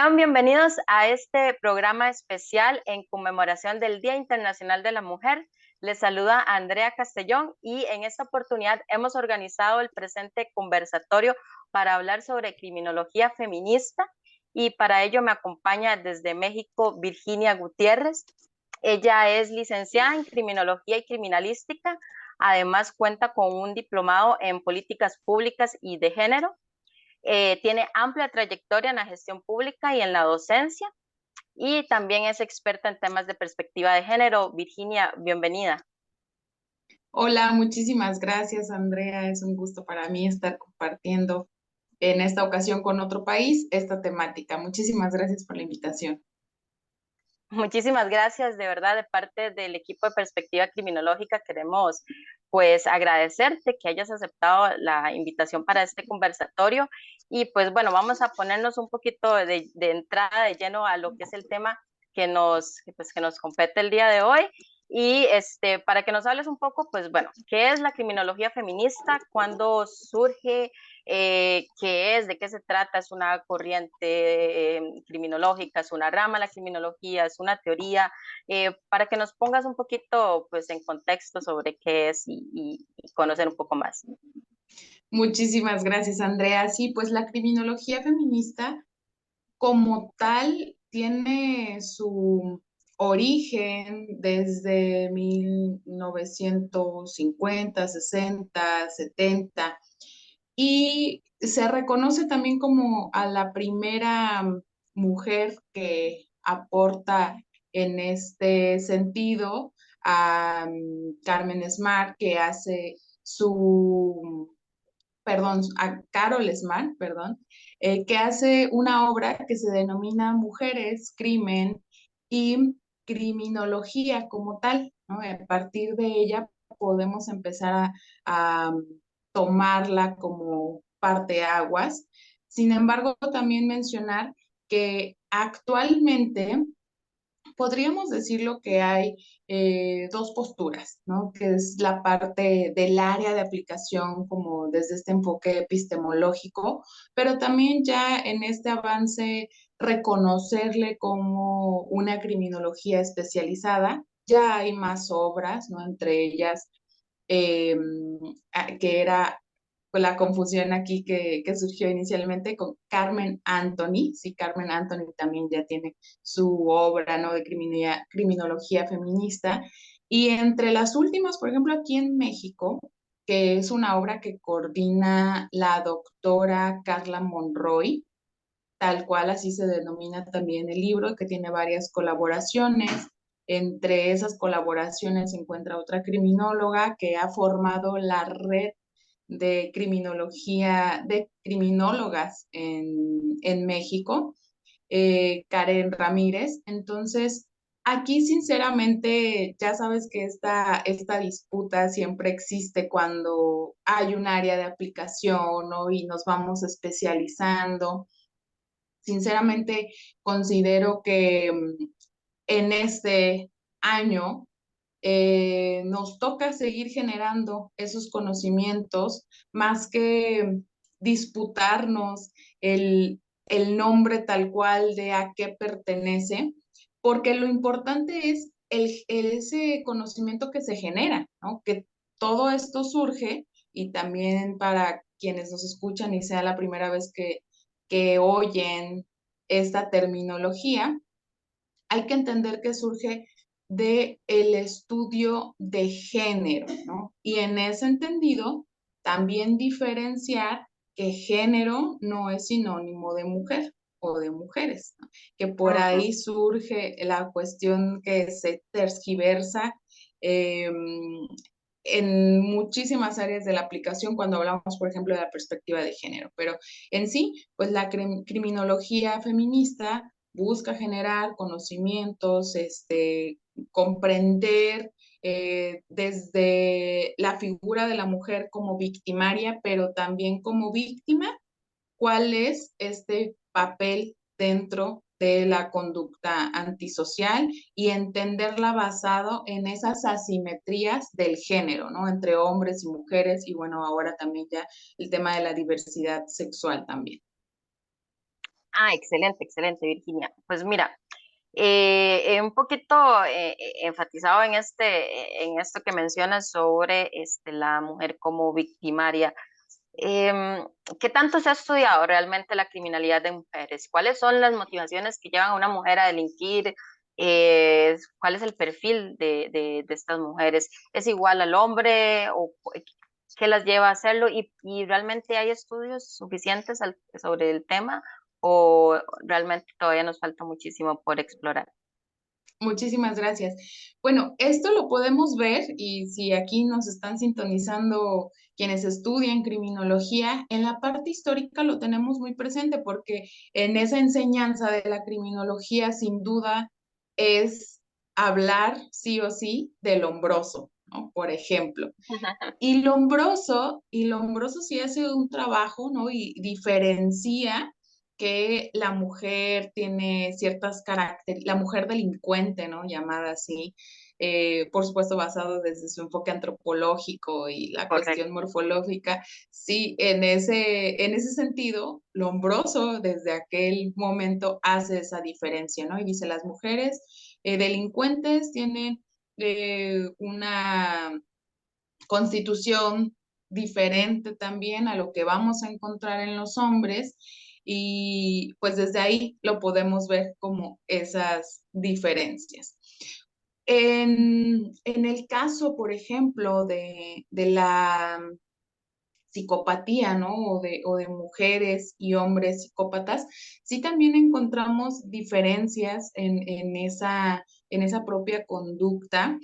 Sean bienvenidos a este programa especial en conmemoración del Día Internacional de la Mujer. Les saluda Andrea Castellón y en esta oportunidad hemos organizado el presente conversatorio para hablar sobre criminología feminista y para ello me acompaña desde México Virginia Gutiérrez. Ella es licenciada en criminología y criminalística. Además cuenta con un diplomado en políticas públicas y de género. Tiene amplia trayectoria en la gestión pública y en la docencia y también es experta en temas de perspectiva de género. Virginia, bienvenida. Hola, muchísimas gracias, Andrea. Es un gusto para mí estar compartiendo en esta ocasión con otro país esta temática. Muchísimas gracias por la invitación. Muchísimas gracias, de verdad, de parte del equipo de Perspectiva Criminológica queremos pues agradecerte que hayas aceptado la invitación para este conversatorio y pues bueno, vamos a ponernos un poquito de entrada de lleno a lo que es el tema que nos compete el día de hoy y para que nos hables un poco, pues bueno, ¿qué es la criminología feminista? ¿Cuándo surge? ¿Qué es? ¿De qué se trata? ¿Es una corriente criminológica? ¿Es una rama de la criminología? ¿Es una teoría? Para que nos pongas un poquito pues, en contexto sobre qué es y conocer un poco más. Muchísimas gracias, Andrea. Sí, pues la criminología feminista como tal tiene su origen desde 1950, 60, 70 y se reconoce también como a la primera mujer que aporta en este sentido a Carmen Smart, que hace a Carol Smart, perdón, que hace una obra que se denomina Mujeres, Crimen y Criminología como tal, ¿no? A partir de ella podemos empezar a tomarla como parteaguas. Sin embargo, también mencionar que actualmente podríamos decirlo que hay dos posturas, ¿no? Que es la parte del área de aplicación, como desde este enfoque epistemológico, pero también ya en este avance reconocerle como una criminología especializada. Ya hay más obras, ¿no? Entre ellas, eh, que era la confusión aquí que surgió inicialmente con Carmen Anthony. Sí, Carmen Anthony también ya tiene su obra, ¿no? De criminología feminista. Y entre las últimas, por ejemplo, aquí en México, que es una obra que coordina la doctora Carla Monroy, tal cual así se denomina también el libro, que tiene varias colaboraciones. Entre esas colaboraciones se encuentra otra criminóloga que ha formado la red de criminología, de criminólogas en México, Karen Ramírez. Entonces, aquí sinceramente, ya sabes que esta disputa siempre existe cuando hay un área de aplicación, ¿no? Y nos vamos especializando. Sinceramente, considero que en este año nos toca seguir generando esos conocimientos más que disputarnos el nombre tal cual de a qué pertenece, porque lo importante es ese conocimiento que se genera, ¿no? Que todo esto surge y también para quienes nos escuchan y sea la primera vez que oyen esta terminología, hay que entender que surge de el estudio de género, ¿no? Y en ese entendido, también diferenciar que género no es sinónimo de mujer o de mujeres, ¿no? Que por Ujú. ahí surge la cuestión que se tergiversa eh, en muchísimas áreas de la aplicación cuando hablamos, por ejemplo, de la perspectiva de género. Pero en sí, pues la criminología feminista busca generar conocimientos, comprender desde la figura de la mujer como victimaria, pero también como víctima, cuál es este papel dentro de la conducta antisocial y entenderla basado en esas asimetrías del género, ¿no? Entre hombres y mujeres y bueno, ahora también ya el tema de la diversidad sexual también. Ah, excelente, excelente, Virginia. Pues mira, un poquito enfatizado en esto que mencionas sobre la mujer como victimaria. Em, ¿Qué tanto se ha estudiado realmente la criminalidad de mujeres? ¿Cuáles son las motivaciones que llevan a una mujer a delinquir? ¿Cuál es el perfil de estas mujeres? ¿Es igual al hombre o qué las lleva a hacerlo? ¿Y realmente hay estudios suficientes sobre el tema o realmente todavía nos falta muchísimo por explorar? Muchísimas gracias. Bueno, esto lo podemos ver y si aquí nos están sintonizando quienes estudian criminología, en la parte histórica lo tenemos muy presente porque en esa enseñanza de la criminología sin duda es hablar sí o sí del hombroso, ¿no? Por ejemplo. Y Lombroso sí hace un trabajo, ¿no? Y diferencia que la mujer tiene ciertas características, la mujer delincuente, ¿no? Llamada así, por supuesto basado desde su enfoque antropológico y la cuestión Correcto. morfológica. Sí, en ese sentido, Lombroso desde aquel momento hace esa diferencia, ¿no? Y dice, las mujeres delincuentes tienen una constitución diferente también a lo que vamos a encontrar en los hombres y pues desde ahí lo podemos ver como esas diferencias. En el caso, por ejemplo, de la psicopatía, ¿no? O de mujeres y hombres psicópatas, sí también encontramos diferencias en esa propia conducta.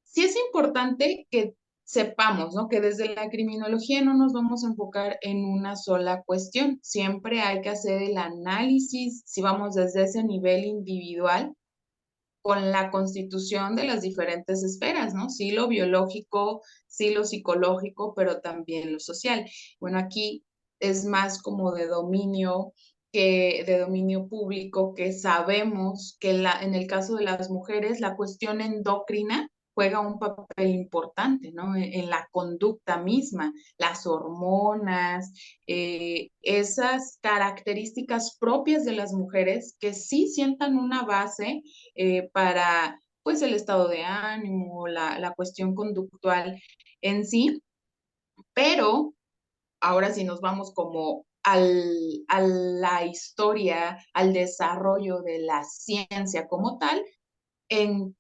Sí es importante que sepamos, ¿no? Que desde la criminología no nos vamos a enfocar en una sola cuestión. Siempre hay que hacer el análisis, si vamos desde ese nivel individual, con la constitución de las diferentes esferas, ¿no? Sí lo biológico, sí lo psicológico, pero también lo social. Bueno, aquí es más como de dominio público, que sabemos que en el caso de las mujeres la cuestión endocrina juega un papel importante, ¿no? En la conducta misma, las hormonas, esas características propias de las mujeres que sí sientan una base para pues el estado de ánimo, la cuestión conductual en sí, pero ahora si nos vamos como a la historia, al desarrollo de la ciencia como tal,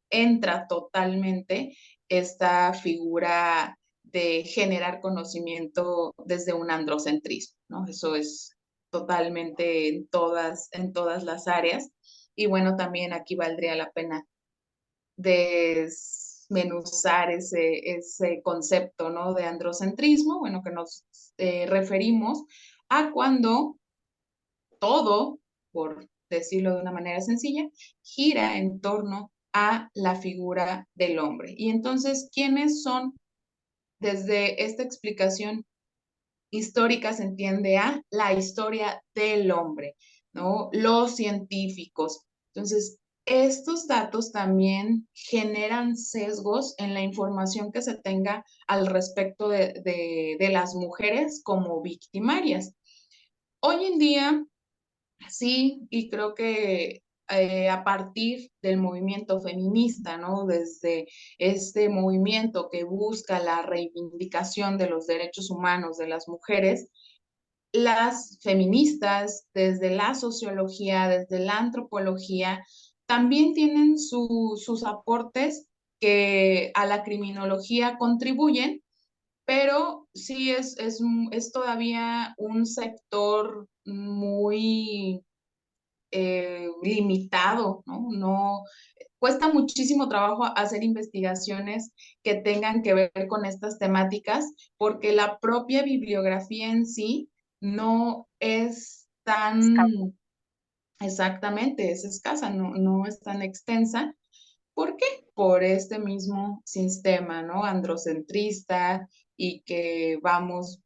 entra totalmente esta figura de generar conocimiento desde un androcentrismo, ¿no? Eso es totalmente en todas las áreas. Y bueno, también aquí valdría la pena desmenuzar ese concepto, ¿no? De androcentrismo, bueno, que nos referimos a cuando todo, por decirlo de una manera sencilla, gira en torno a la figura del hombre. Y entonces, ¿quiénes son? Desde esta explicación histórica se entiende a la historia del hombre, ¿no? Los científicos. Entonces, estos datos también generan sesgos en la información que se tenga al respecto de las mujeres como victimarias. Hoy en día, sí, y creo que a partir del movimiento feminista, ¿no? Desde este movimiento que busca la reivindicación de los derechos humanos de las mujeres, las feministas, desde la sociología, desde la antropología, también tienen sus aportes que a la criminología contribuyen, pero sí es todavía un sector muy limitado, ¿no? No, cuesta muchísimo trabajo hacer investigaciones que tengan que ver con estas temáticas porque la propia bibliografía en sí no es Escaso. tan exactamente, es escasa, no es tan extensa. ¿Por qué? Por este mismo sistema, ¿no? Androcentrista y que vamos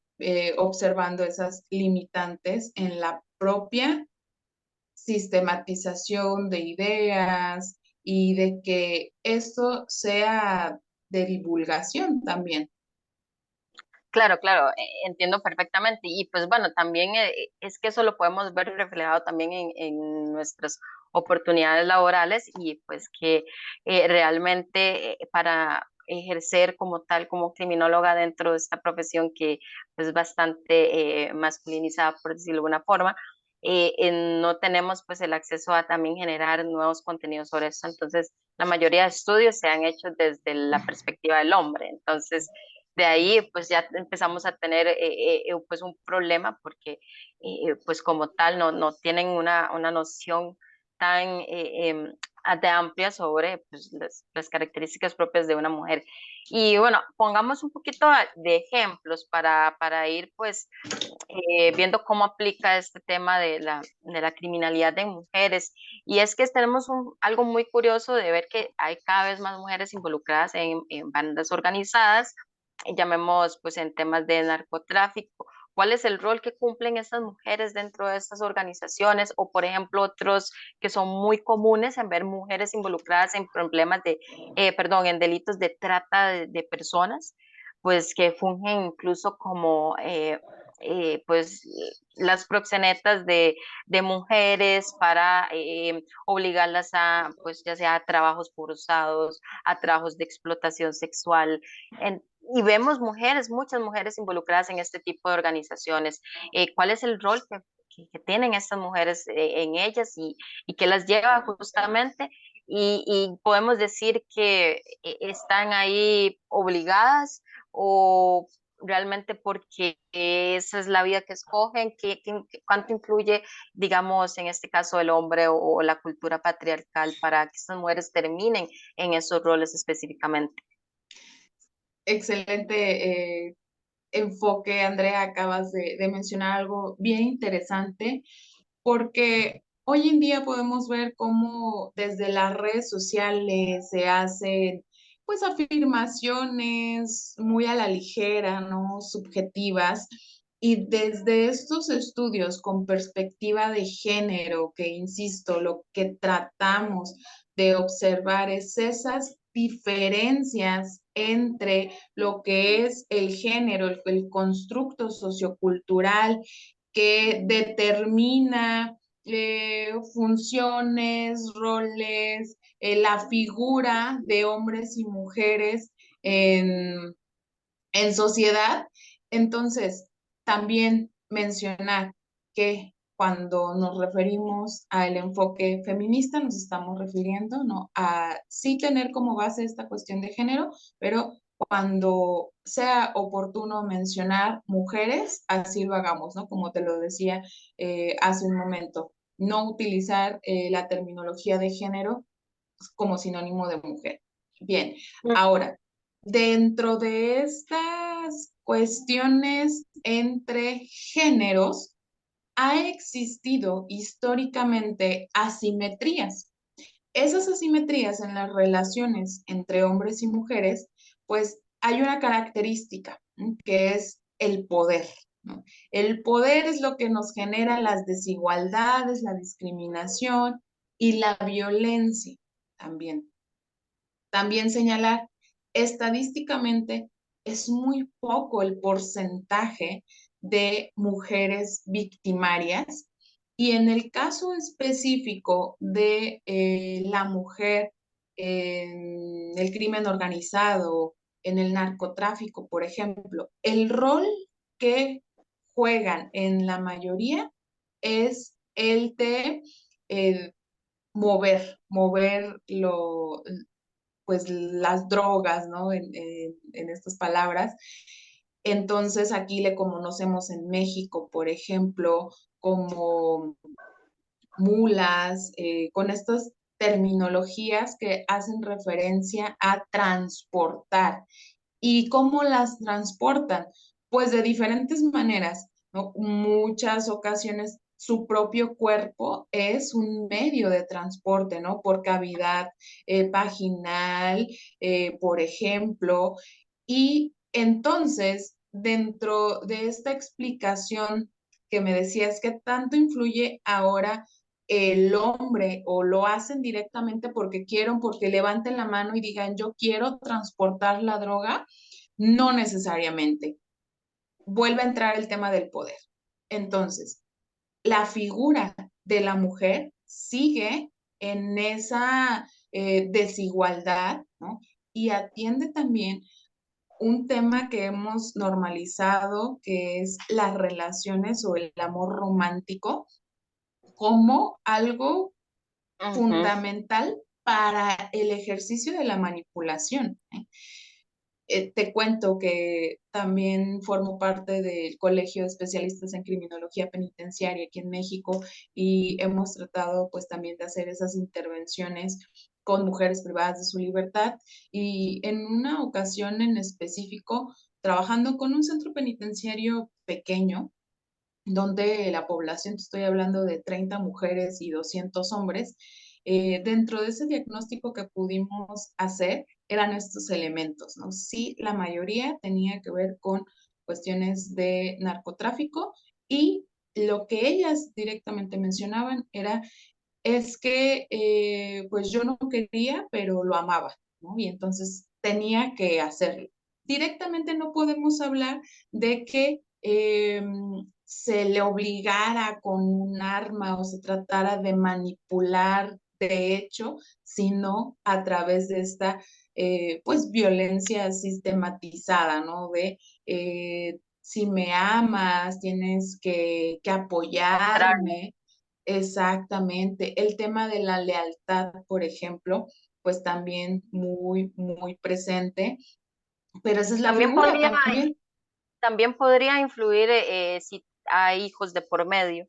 observando esas limitantes en la propia sistematización de ideas y de que esto sea de divulgación también. Claro, claro, entiendo perfectamente. Y pues bueno, también es que eso lo podemos ver reflejado también en nuestras oportunidades laborales y pues que realmente para ejercer como tal, como criminóloga dentro de esta profesión que es bastante masculinizada, por decirlo de alguna forma, no tenemos pues el acceso a también generar nuevos contenidos sobre esto. Entonces, la mayoría de estudios se han hecho desde la perspectiva del hombre. Entonces, de ahí pues ya empezamos a tener pues un problema porque pues como tal no tienen una noción tan de amplia sobre pues, las características propias de una mujer. Y bueno, pongamos un poquito de ejemplos para ir pues viendo cómo aplica este tema de la criminalidad de mujeres. Y es que tenemos algo muy curioso de ver que hay cada vez más mujeres involucradas en bandas organizadas, llamemos pues en temas de narcotráfico. ¿Cuál es el rol que cumplen estas mujeres dentro de estas organizaciones? O, por ejemplo, otros que son muy comunes en ver mujeres involucradas en problemas perdón, en delitos de trata de personas, pues que fungen incluso como pues las proxenetas de mujeres para obligarlas a, pues ya sea a trabajos forzados, a trabajos de explotación sexual. Y vemos mujeres, muchas mujeres involucradas en este tipo de organizaciones. ¿Cuál es el rol que tienen estas mujeres en ellas y que las lleva justamente? Y podemos decir que están ahí obligadas o realmente porque esa es la vida que escogen, cuánto influye, digamos, en este caso el hombre o la cultura patriarcal para que estas mujeres terminen en esos roles específicamente. Excelente enfoque, Andrea. Acabas de mencionar algo bien interesante, porque hoy en día podemos ver cómo desde las redes sociales se hacen pues afirmaciones muy a la ligera, ¿no? Subjetivas. Y desde estos estudios con perspectiva de género, que insisto, lo que tratamos de observar es esas diferencias entre lo que es el género, el constructo sociocultural que determina funciones, roles, la figura de hombres y mujeres en sociedad. Entonces, también mencionar que cuando nos referimos al enfoque feminista, nos estamos refiriendo, ¿no?, a sí tener como base esta cuestión de género, pero cuando sea oportuno mencionar mujeres, así lo hagamos, ¿no? Como te lo decía hace un momento, no utilizar la terminología de género como sinónimo de mujer. Bien, ahora, dentro de estas cuestiones entre géneros, ha existido históricamente asimetrías. Esas asimetrías en las relaciones entre hombres y mujeres, pues hay una característica, ¿no?, que es el poder, ¿no? El poder es lo que nos genera las desigualdades, la discriminación y la violencia también. También señalar, estadísticamente es muy poco el porcentaje de mujeres victimarias y en el caso específico de la mujer en el crimen organizado, en el narcotráfico, por ejemplo, el rol que juegan en la mayoría es el de mover pues las drogas, ¿no? En estas palabras. Entonces aquí le conocemos en México, por ejemplo, como mulas, con estas terminologías que hacen referencia a transportar. ¿Y cómo las transportan? Pues de diferentes maneras, ¿no? Muchas ocasiones su propio cuerpo es un medio de transporte, ¿no? Por cavidad vaginal, por ejemplo. Y entonces, dentro de esta explicación que me decías, ¿qué tanto influye ahora el hombre o lo hacen directamente porque quieren, porque levanten la mano y digan, yo quiero transportar la droga? No necesariamente. vuelve a entrar el tema del poder. Entonces, la figura de la mujer sigue en esa desigualdad, ¿no? Y atiende también un tema que hemos normalizado, que es las relaciones o el amor romántico, como algo Ujú. fundamental para el ejercicio de la manipulación. Te cuento que también formo parte del Colegio de Especialistas en Criminología Penitenciaria aquí en México y hemos tratado pues también de hacer esas intervenciones con mujeres privadas de su libertad y en una ocasión en específico trabajando con un centro penitenciario pequeño donde la población, te estoy hablando de 30 mujeres y 200 hombres, dentro de ese diagnóstico que pudimos hacer eran estos elementos, ¿no? Sí, la mayoría tenía que ver con cuestiones de narcotráfico y lo que ellas directamente mencionaban era, es que pues yo no quería, pero lo amaba, ¿no? Y entonces tenía que hacerlo. Directamente no podemos hablar de que se le obligara con un arma o se tratara de manipular de hecho, sino a través de esta pues violencia sistematizada, ¿no? De si me amas, tienes que apoyarme. Exactamente. El tema de la lealtad, por ejemplo, pues también muy, muy presente, pero esa es la También figura podría, también. también podría influir si hay hijos de por medio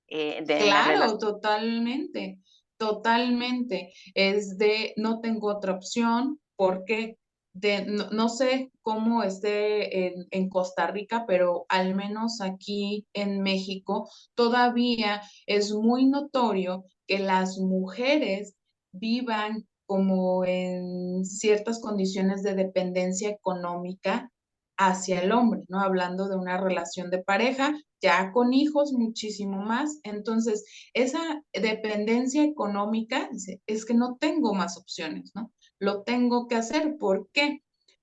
en la Claro, relación. totalmente, totalmente. Es de no tengo otra opción porque no sé cómo esté en Costa Rica, pero al menos aquí en México todavía es muy notorio que las mujeres vivan como en ciertas condiciones de dependencia económica hacia el hombre, ¿no? Hablando de una relación de pareja ya con hijos muchísimo más. Entonces, esa dependencia económica es que no tengo más opciones, ¿no? Lo tengo que hacer. ¿Por qué?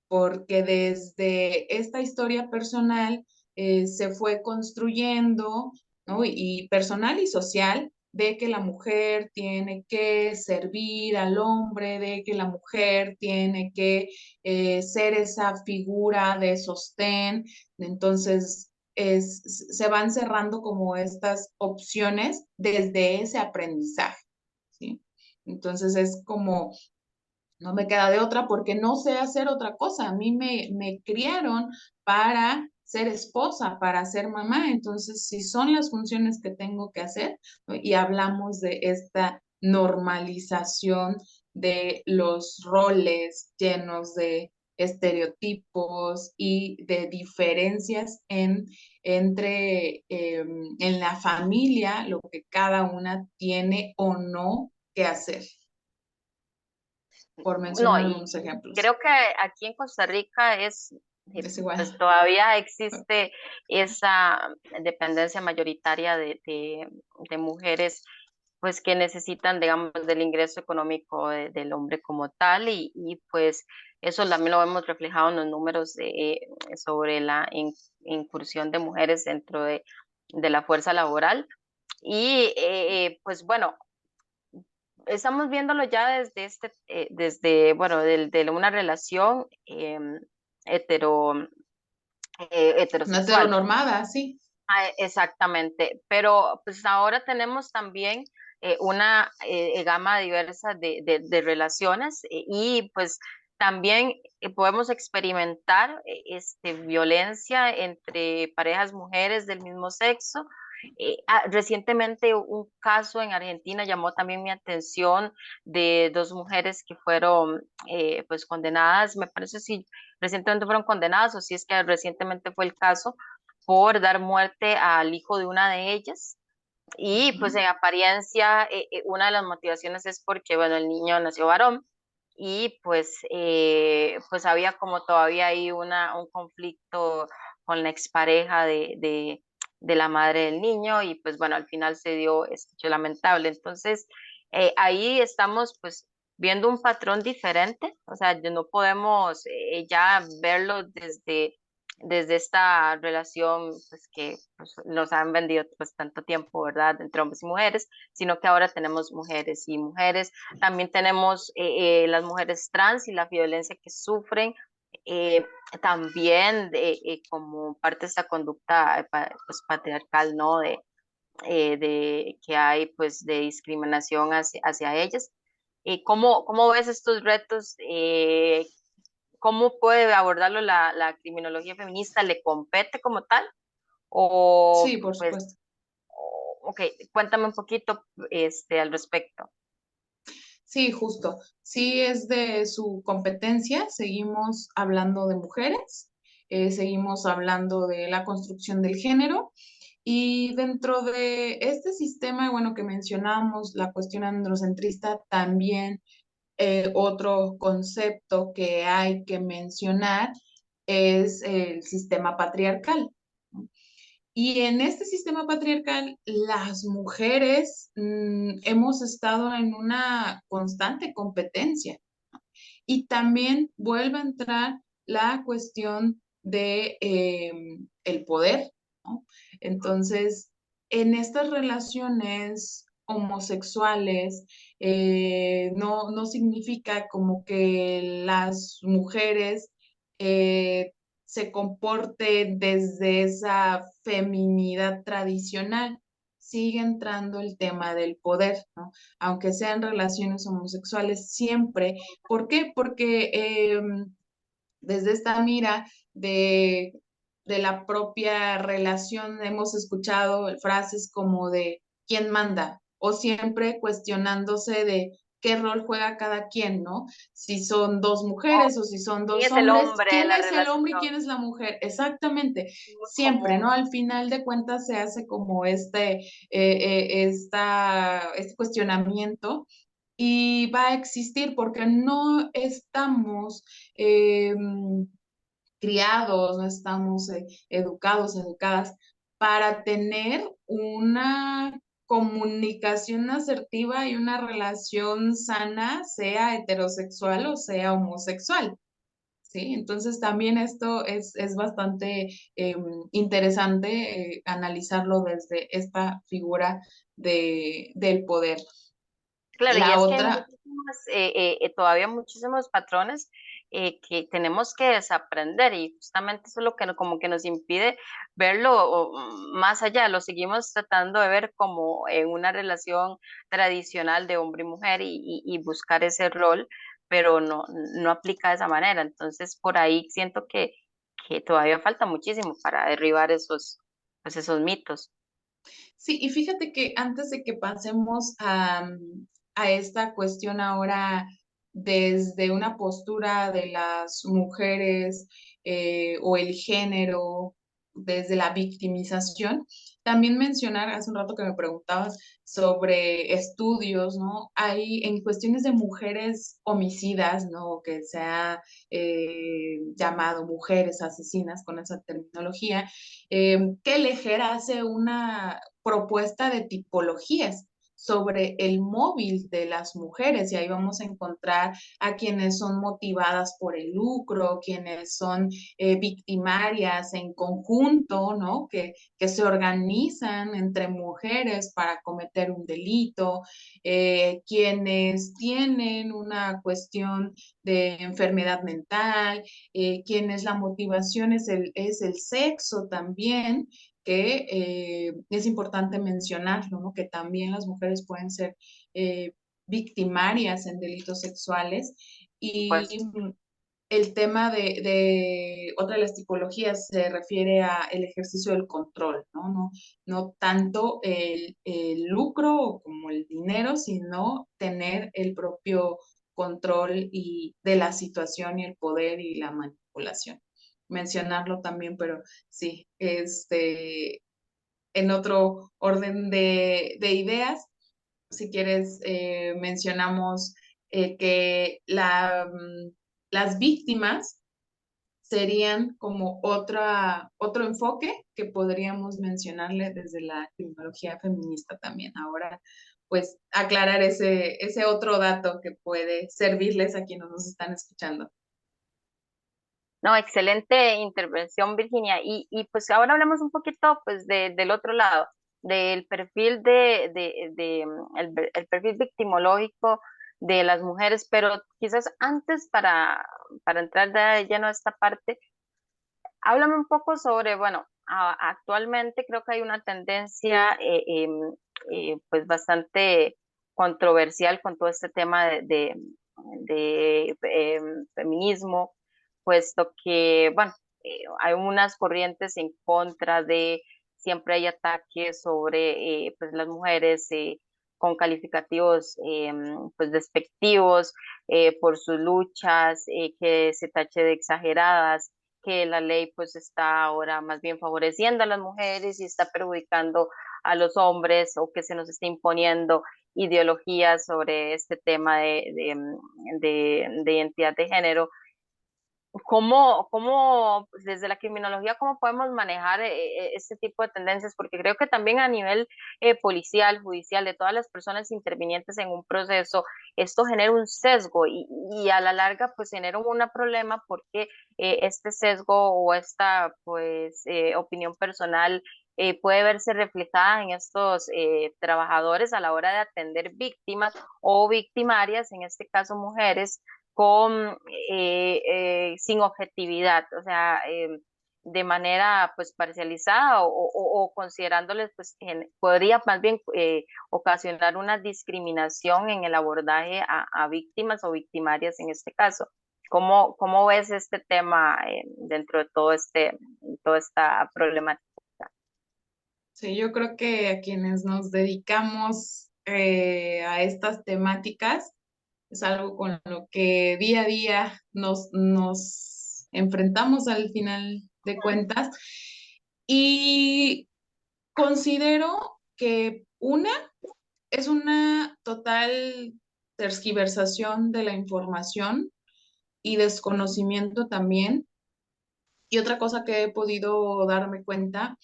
Porque desde esta historia personal se fue construyendo, ¿no? Y personal y social, de que la mujer tiene que servir al hombre, de que la mujer tiene que ser esa figura de sostén. Entonces, se van cerrando como estas opciones desde ese aprendizaje, ¿sí? Entonces es como, no me queda de otra porque no sé hacer otra cosa. A mí me criaron para ser esposa, para ser mamá. Entonces, si son las funciones que tengo que hacer, ¿no? Y hablamos de esta normalización de los roles llenos de estereotipos y de diferencias en la familia, lo que cada una tiene o no que hacer, por No, mencionar y algunos ejemplos. creo que aquí en Costa Rica Es igual. pues todavía existe esa dependencia mayoritaria de mujeres pues que necesitan, digamos, del ingreso económico del hombre como tal pues eso también lo hemos reflejado en los números sobre la incursión de mujeres dentro de la fuerza laboral pues bueno, estamos viéndolo ya desde bueno, de una relación hetero, Una heterosexual. heteronormada, sí. Exactamente, pero pues ahora tenemos también una gama diversa de relaciones y pues también podemos experimentar violencia entre parejas mujeres del mismo sexo. Recientemente un caso en Argentina llamó también mi atención de dos mujeres que fueron pues condenadas, me parece si recientemente fueron condenadas o si es que recientemente fue el caso por dar muerte al hijo de una de ellas. Y pues Ujú. en apariencia, una de las motivaciones es porque, bueno, el niño nació varón y pues había como todavía ahí un conflicto con la expareja de la madre del niño y pues bueno, al final se dio este hecho lamentable. Entonces, ahí estamos pues viendo un patrón diferente, o sea, no podemos ya verlo desde esta relación pues, que pues, nos han vendido pues, tanto tiempo, ¿verdad?, entre hombres y mujeres, sino que ahora tenemos mujeres y mujeres, también tenemos las mujeres trans y la violencia que sufren, eh, también como parte de esta conducta pues, patriarcal, ¿no?, de que hay pues de discriminación hacia ellas. ¿Cómo ves estos retos? ¿Cómo puede abordarlo la criminología feminista? ¿Le compete como tal? O Sí, por pues, supuesto. ok, cuéntame un poquito al respecto. Sí, justo. Sí es de su competencia. Seguimos hablando de mujeres, seguimos hablando de la construcción del género y dentro de este sistema, bueno, que mencionamos, la cuestión androcentrista, también otro concepto que hay que mencionar es el sistema patriarcal, ¿no? Y en este sistema patriarcal, las mujeres hemos estado en una constante competencia. Y también vuelve a entrar la cuestión de el poder, ¿no? Entonces, en estas relaciones homosexuales, no significa como que las mujeres eh, se comporten desde esa feminidad tradicional. Sigue entrando el tema del poder, ¿no? Aunque sean relaciones homosexuales, siempre. ¿Por qué? Porque desde esta mira de la propia relación hemos escuchado frases como de ¿quién manda? O siempre cuestionándose de qué rol juega cada quien, ¿no? Si son dos Oh, mujeres o si son ¿quién dos es el hombres, hombre de ¿quién la es el hombre y relación? quién es la mujer? Exactamente, Muy siempre, ¿no? común. Al final de cuentas se hace como este cuestionamiento y va a existir porque no estamos eh, criados, no estamos educados, educadas para tener una comunicación asertiva y una relación sana, sea heterosexual o sea homosexual. ¿Sí? Entonces también esto es bastante interesante analizarlo desde esta figura del poder. Claro, y La es que hay otra, muchísimas, todavía muchísimos patrones que tenemos que desaprender y justamente eso es lo que como que nos impide verlo más allá, lo seguimos tratando de ver como en una relación tradicional de hombre y mujer y buscar ese rol, pero no aplica de esa manera. Entonces, por ahí siento que todavía falta muchísimo para derribar pues, esos mitos. sí, y fíjate que antes de que pasemos a esta cuestión ahora desde una postura de las mujeres o el género, desde la victimización, también mencionar, hace un rato que me preguntabas sobre estudios, ¿no? Hay en cuestiones de mujeres homicidas, ¿no? Que se ha llamado mujeres asesinas con esa terminología, que Leger hace una propuesta de tipologías sobre el móvil de las mujeres y ahí vamos a encontrar a quienes son motivadas por el lucro, quienes son victimarias en conjunto, ¿no? Que se organizan entre mujeres para cometer un delito, quienes tienen una cuestión de enfermedad mental, quienes la motivación es el sexo también, que es importante mencionarlo, ¿no? Que también las mujeres pueden ser victimarias en delitos sexuales y Pues, el tema de otra de las tipologías se refiere a el ejercicio del control, ¿no? No tanto el lucro como el dinero, sino tener el propio control y de la situación y el poder y la manipulación. Mencionarlo también, pero sí, en otro orden de ideas, si quieres, mencionamos que las víctimas serían como otro enfoque que podríamos mencionarle desde la criminología feminista también. Ahora, pues, aclarar ese otro dato que puede servirles a quienes nos están escuchando. No, excelente intervención, Virginia. Y pues ahora hablamos un poquito pues del otro lado, del perfil el perfil victimológico de las mujeres, pero quizás antes para entrar de lleno a esta parte, háblame un poco sobre, bueno, actualmente creo que hay una tendencia pues bastante controversial con todo este tema de feminismo, puesto que, bueno, hay unas corrientes en contra de, siempre hay ataques sobre pues las mujeres con calificativos pues despectivos por sus luchas, que se tache de exageradas, que la ley pues está ahora más bien favoreciendo a las mujeres y está perjudicando a los hombres, o que se nos está imponiendo ideologías sobre este tema de identidad de género. ¿Cómo, pues, desde la criminología, cómo podemos manejar este tipo de tendencias? Porque creo que también a nivel policial, judicial, de todas las personas intervinientes en un proceso, esto genera un sesgo y a la larga pues genera un problema, porque este sesgo o esta pues opinión personal puede verse reflejada en estos trabajadores a la hora de atender víctimas o victimarias, en este caso mujeres, con sin objetividad, o sea, de manera pues parcializada o considerándoles pues podría más bien ocasionar una discriminación en el abordaje a víctimas o victimarias en este caso. ¿Cómo ves este tema dentro de toda esta problemática? Sí, yo creo que a quienes nos dedicamos a estas temáticas es algo con lo que día a día nos enfrentamos al final de cuentas. Y considero que una es una total tergiversación de la información y desconocimiento también. Y otra cosa que he podido darme cuenta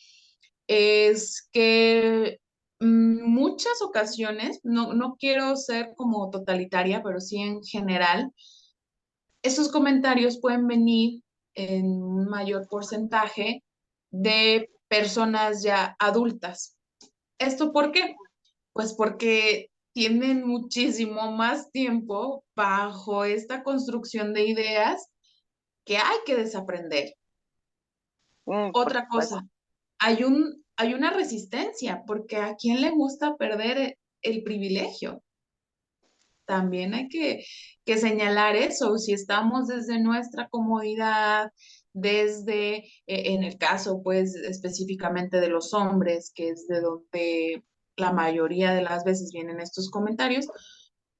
es que muchas ocasiones, no quiero ser como totalitaria, pero sí en general, esos comentarios pueden venir en un mayor porcentaje de personas ya adultas. ¿Esto por qué? Pues porque tienen muchísimo más tiempo bajo esta construcción de ideas que hay que desaprender. Por Otra supuesto. cosa, hay una resistencia, porque ¿a quién le gusta perder el privilegio? También hay que señalar eso. Si estamos desde nuestra comodidad, desde, en el caso, pues, específicamente de los hombres, que es de donde la mayoría de las veces vienen estos comentarios,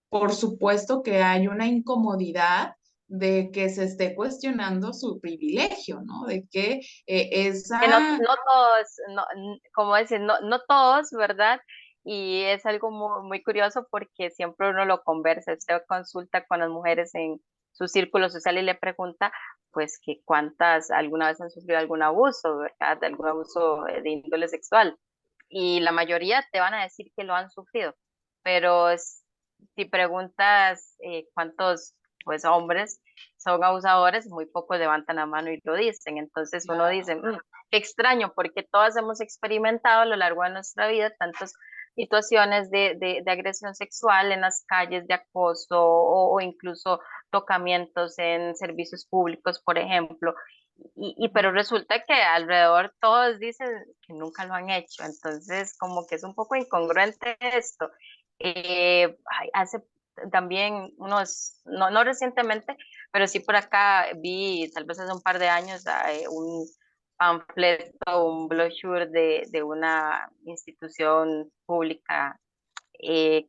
por supuesto que hay una incomodidad de que se esté cuestionando su privilegio, ¿no? De que Que no, esa, no todos, como decir, no todos, ¿verdad? Y es algo muy curioso, porque siempre uno lo conversa, usted consulta con las mujeres en su círculo social y le pregunta, pues, que cuántas alguna vez han sufrido algún abuso, ¿verdad? Algún abuso de índole sexual. Y la mayoría te van a decir que lo han sufrido, pero si preguntas cuántos, pues, hombres son abusadores, muy pocos levantan la mano y lo dicen. Entonces uno dice, qué extraño, porque todas hemos experimentado a lo largo de nuestra vida tantas situaciones de agresión sexual en las calles, de acoso o incluso tocamientos en servicios públicos, por ejemplo. Pero resulta que alrededor todos dicen que nunca lo han hecho, entonces como que es un poco incongruente esto. Hace también no recientemente, pero sí por acá vi, tal vez hace un par de años, un panfleto, un brochure de una institución pública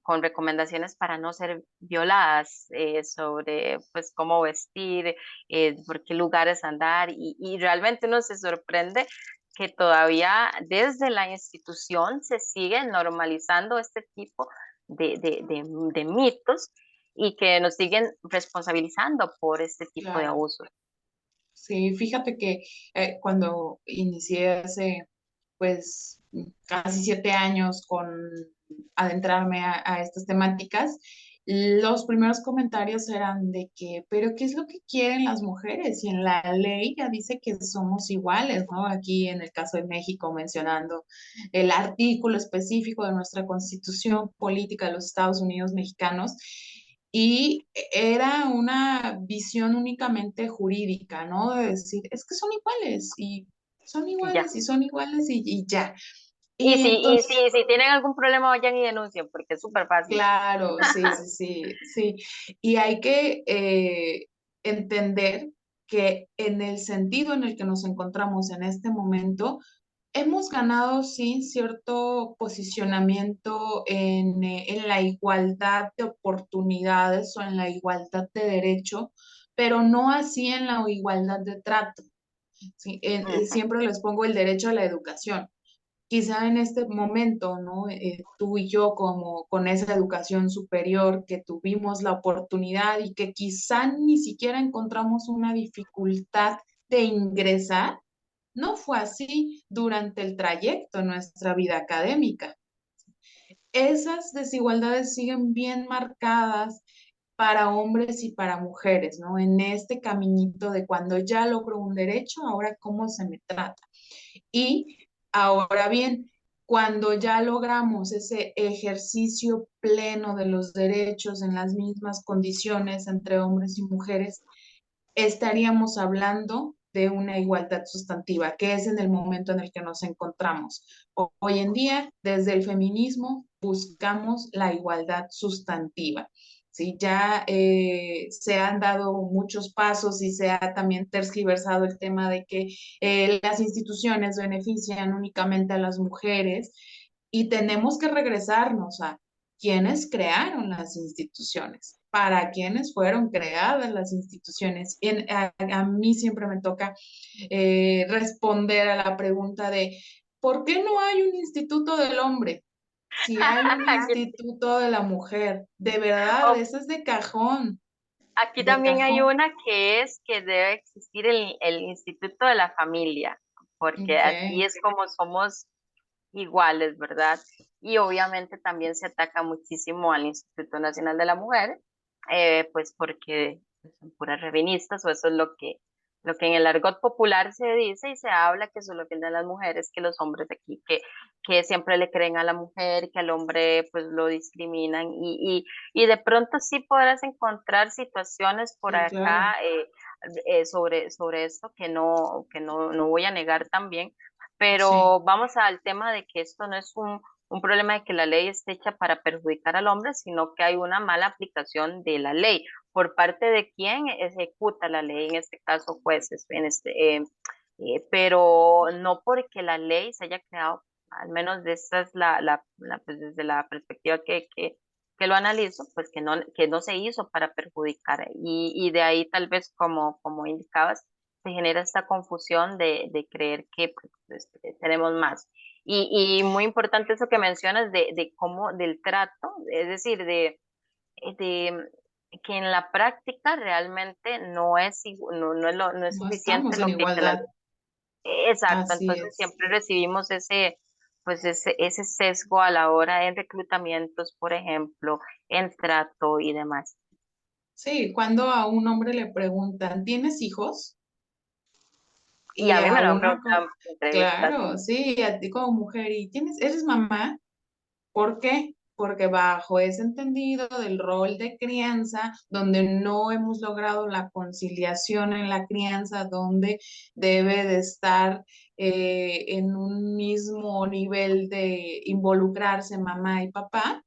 con recomendaciones para no ser violadas, sobre pues cómo vestir, por qué lugares andar, y realmente uno se sorprende que todavía desde la institución se sigue normalizando este tipo de mitos, y que nos siguen responsabilizando por este tipo de claro, abusos. sí, fíjate que cuando inicié hace pues casi 7 años con adentrarme a estas temáticas, los primeros comentarios eran de que, pero ¿qué es lo que quieren las mujeres? Y en la ley ya dice que somos iguales, ¿no? Aquí en el caso de México mencionando el artículo específico de nuestra Constitución Política de los Estados Unidos Mexicanos. Y era una visión únicamente jurídica, ¿no? De decir, es que son iguales y son Y ya. iguales y son iguales y ya. Y Y entonces, si tienen algún problema, vayan y denuncien, porque es súper fácil. claro, sí, sí, sí, sí. Y hay que entender que en el sentido en el que nos encontramos en este momento, hemos ganado, sí, cierto posicionamiento en la igualdad de oportunidades o en la igualdad de derecho, pero no así en la igualdad de trato. ¿Sí? Ujú. Siempre les pongo el derecho a la educación. Quizá en este momento, ¿no? Tú y yo como con esa educación superior que tuvimos la oportunidad y que quizá ni siquiera encontramos una dificultad de ingresar, no fue así durante el trayecto en nuestra vida académica. Esas desigualdades siguen bien marcadas para hombres y para mujeres, ¿no? En este caminito de cuando ya logro un derecho, ahora cómo se me trata. Y ahora bien, cuando ya logramos ese ejercicio pleno de los derechos en las mismas condiciones entre hombres y mujeres, estaríamos hablando de una igualdad sustantiva, que es en el momento en el que nos encontramos. Hoy en día, desde el feminismo, buscamos la igualdad sustantiva. Sí, ya se han dado muchos pasos y se ha también tergiversado el tema de que las instituciones benefician únicamente a las mujeres y tenemos que regresarnos a quienes crearon las instituciones, para quienes fueron creadas las instituciones. A mí siempre me toca responder a la pregunta de, ¿por qué no hay un instituto del hombre? Si hay un Aquí, instituto de la mujer, de verdad, o- eso es de cajón, aquí de también hay cajón. una que es que debe existir el Instituto de la Familia, porque Ok, así es como somos iguales, ¿verdad? Y obviamente también se ataca muchísimo al Instituto Nacional de la Mujer, pues porque son puras feministas, o eso es lo que en el argot popular se dice y se habla, que solo defienden las mujeres, que los hombres aquí, que siempre le creen a la mujer, que al hombre pues lo discriminan y de pronto sí podrás encontrar situaciones por sí, claro, acá sobre esto no voy a negar también, sí, pero vamos al tema de que esto no es un problema de que la ley esté hecha para perjudicar al hombre, sino que hay una mala aplicación de la ley por parte de quien ejecuta la ley, en este caso jueces, pero no porque la ley se haya creado, al menos de esta es pues desde la perspectiva que lo analizo, pues que no se hizo para perjudicar y de ahí tal vez como indicabas, se genera esta confusión de creer que pues, tenemos más. Y muy importante eso que mencionas de cómo, del trato, es decir, de que en la práctica realmente no es no suficiente estamos en lo que dice la igualdad, ley. Exacto, así entonces es. siempre recibimos ese sesgo a la hora de reclutamientos, por ejemplo, en trato y demás. Sí, cuando a un hombre le preguntan, ¿tienes hijos? Y Y a mí me a lo han una, preguntado en entrevistas. claro, sí, a ti como mujer, ¿y eres mamá? ¿Por qué? Porque bajo ese entendido del rol de crianza, donde no hemos logrado la conciliación en la crianza, donde debe de estar en un mismo nivel de involucrarse mamá y papá,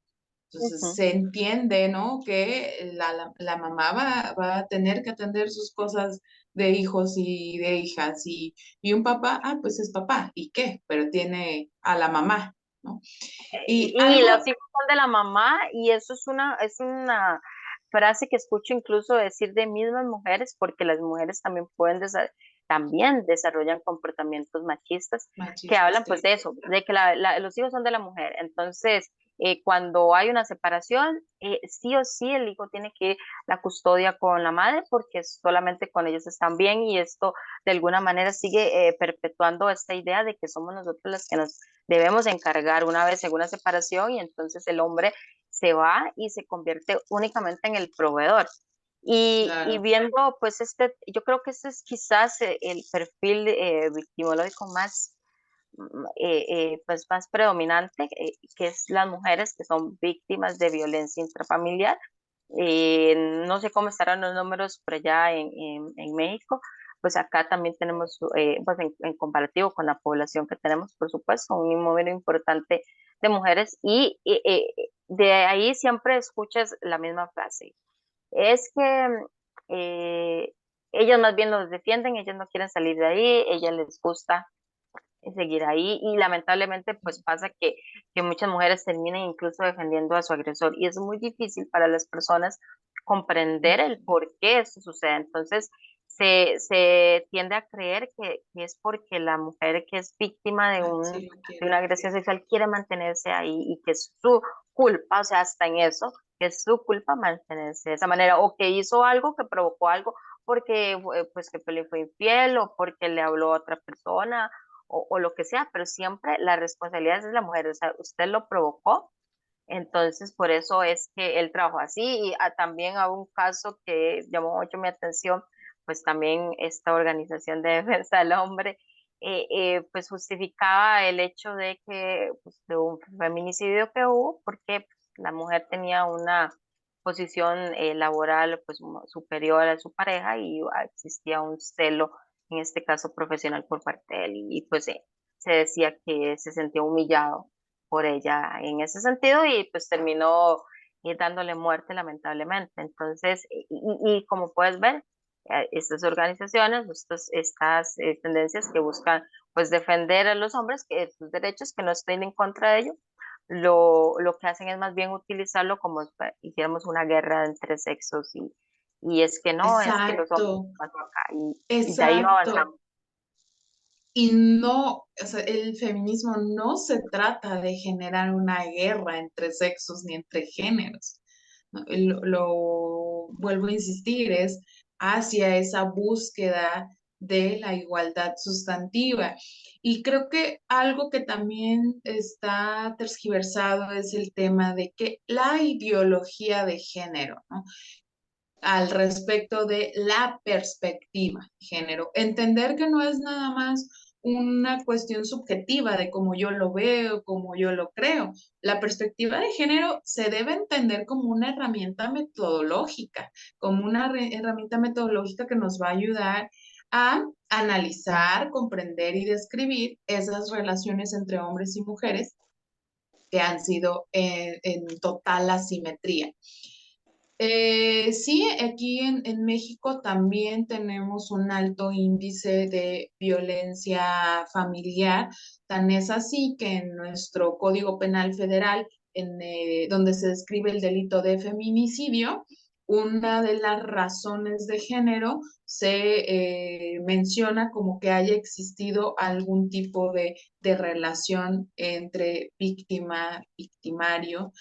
entonces Ujú. se entiende, ¿no? Que la mamá va a tener que atender sus cosas de hijos y de hijas y un papá, ah, pues es papá, ¿y qué? Pero tiene a la mamá, ¿no? Y Y los algo, hijos son de la mamá y eso es una frase que escucho incluso decir de mismas mujeres, porque las mujeres también también desarrollan comportamientos machistas que machistas, hablan pues claro. de eso, de que los hijos son de la mujer. Entonces, cuando hay una separación, sí o sí el hijo tiene que ir la custodia con la madre porque solamente con ellos están bien y esto de alguna manera sigue perpetuando esta idea de que somos nosotros las que nos debemos encargar una vez en una separación y entonces el hombre se va y se convierte únicamente en el proveedor. Y Claro. viendo, pues, yo creo que este es quizás el perfil victimológico más, pues, más predominante, que es las mujeres que son víctimas de violencia intrafamiliar. No sé cómo estarán los números por allá en México, pues acá también tenemos, pues en comparativo con la población que tenemos, por supuesto, un número importante de mujeres y de ahí siempre escuchas la misma frase. Es que ellas más bien los defienden, ellas no quieren salir de ahí, ellas les gusta seguir ahí y lamentablemente pues pasa que muchas mujeres terminan incluso defendiendo a su agresor y es muy difícil para las personas comprender el por qué eso sucede. Entonces se tiende a creer que es porque la mujer que es víctima Sí, lo de quiero. una agresión sexual quiere mantenerse ahí y que es su culpa, o sea, hasta en eso, que es su culpa mantenerse de esa manera o que hizo algo, que provocó algo porque pues que le fue infiel o porque le habló a otra persona o lo que sea, pero siempre la responsabilidad es de la mujer, o sea, usted lo provocó, entonces por eso es que él trabajó así y también a un caso que llamó mucho mi atención, pues también esta organización de defensa del hombre, pues justificaba el hecho de que pues, de un feminicidio que hubo porque pues, la mujer tenía una posición laboral pues superior a su pareja y existía un celo en este caso profesional por parte de él, y pues se decía que se sentía humillado por ella en ese sentido y pues terminó dándole muerte lamentablemente. Entonces, y como puedes ver, estas organizaciones, estas tendencias que buscan pues defender a los hombres, que sus derechos, que no estoy en contra de ello, lo que hacen es más bien utilizarlo como si hiciéramos una guerra entre sexos y es que no, es que los hombres Exacto, pasó acá y de ahí no exacto. avanzamos. Y no, o sea, el feminismo no se trata de generar una guerra entre sexos ni entre géneros. ¿No? Vuelvo a insistir, es hacia esa búsqueda de la igualdad sustantiva. Y creo que algo que también está tergiversado es el tema de que la ideología de género, ¿no? Al respecto de la perspectiva de género. Entender que no es nada más una cuestión subjetiva de cómo yo lo veo, cómo yo lo creo. La perspectiva de género se debe entender como una herramienta metodológica, como una herramienta metodológica que nos va a ayudar a analizar, comprender y describir esas relaciones entre hombres y mujeres que han sido en total asimetría. Sí, aquí en México también tenemos un alto índice de violencia familiar, tan es así que en nuestro Código Penal Federal, donde se describe el delito de feminicidio, una de las razones de género se menciona como que haya existido algún tipo de relación entre víctima, victimario